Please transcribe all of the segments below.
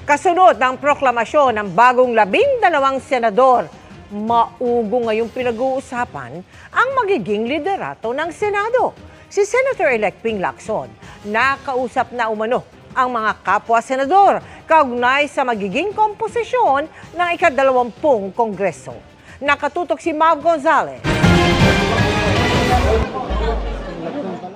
Kasunod ng proklamasyon ng bagong 12 senador, maugo ngayong pinag-uusapan ang magiging liderato ng Senado. Si Senator-elect Ping Lacson, nakausap na umano ang mga kapwa-senador kaugnay sa magiging komposisyon ng ika-20 Kongreso. Nakatutok si Mav Gonzalez.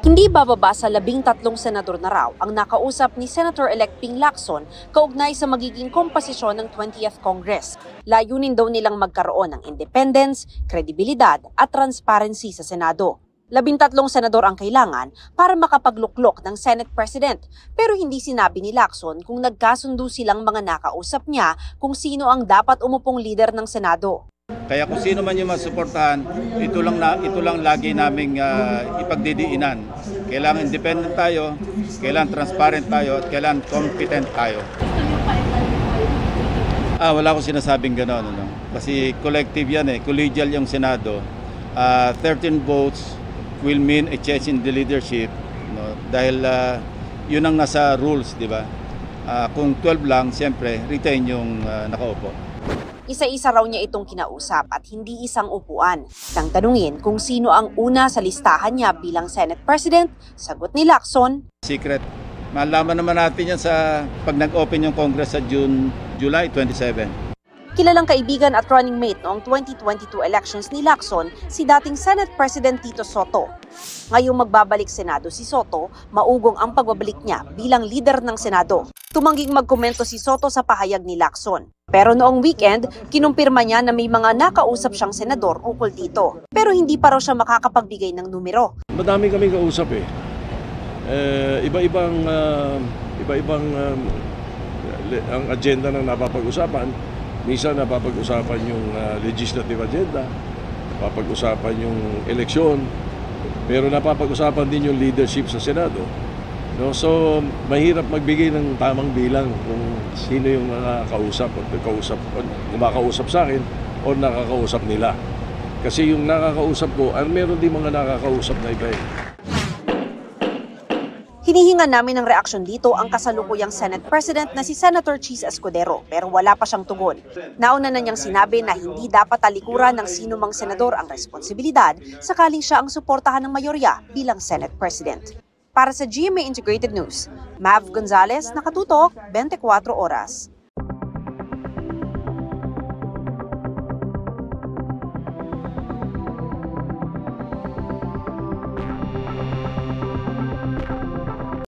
Hindi bababa sa 13 senador na raw ang nakausap ni Senator-elect Ping Lacson kaugnay sa magiging komposisyon ng 20th Congress. Layunin daw nilang magkaroon ng independence, kredibilidad at transparency sa Senado. 13 senador ang kailangan para makapagluklok ng Senate President, pero hindi sinabi ni Lacson kung nagkasundo silang mga nakausap niya kung sino ang dapat umupong leader ng Senado. Kaya kung sino man yung masuportahan, ito lang lagi naming ipagdidiinan. Kailangan independent tayo, kailangan transparent tayo, at kailangan competent tayo. Wala akong sinasabing gano'n. Ano? Kasi collective yan collegial yung Senado. 13 votes will mean a change in the leadership. No? Dahil yun ang nasa rules, di ba? Kung 12 lang, siyempre, retain yung nakaupo. Isa-isa raw niya itong kinausap at hindi isang upuan. Nang tanungin kung sino ang una sa listahan niya bilang Senate President, sagot ni Lacson, secret. Malaman naman natin yan sa pag nag-open yung Congress sa July 27. Kilalang kaibigan at running mate noong 2022 elections ni Lacson, si dating Senate President Tito Soto. Ngayong magbabalik Senado si Soto, maugong ang pagbabalik niya bilang leader ng Senado. Tumangging magkomento si Soto sa pahayag ni Lacson. Pero noong weekend, kinumpirma niya na may mga nakausap siyang senador ukol dito. Pero hindi pa raw siya makakapagbigay ng numero. Madami kaming kausap Iba-ibang ang agenda ng napapag-usapan. Minsan napapag-usapan yung legislative agenda, napapag-usapan yung eleksyon, pero napapag-usapan din yung leadership sa Senado. No, so mahirap magbigay ng tamang bilang kung sino yung nakakausap o kumakausap sa akin o nakakausap nila. Kasi yung nakakausap ko, meron din mga nakakausap na iba Hinihingan namin ng reaksyon dito ang kasalukuyang Senate President na si Senator Chis Escudero pero wala pa siyang tugon. Nauna na niyang sinabi na hindi dapat talikuran ng sino mang senador ang responsibilidad sakaling siya ang suportahan ng mayorya bilang Senate President. Para sa GMA Integrated News, Mav Gonzalez, nakatutok, 24 oras.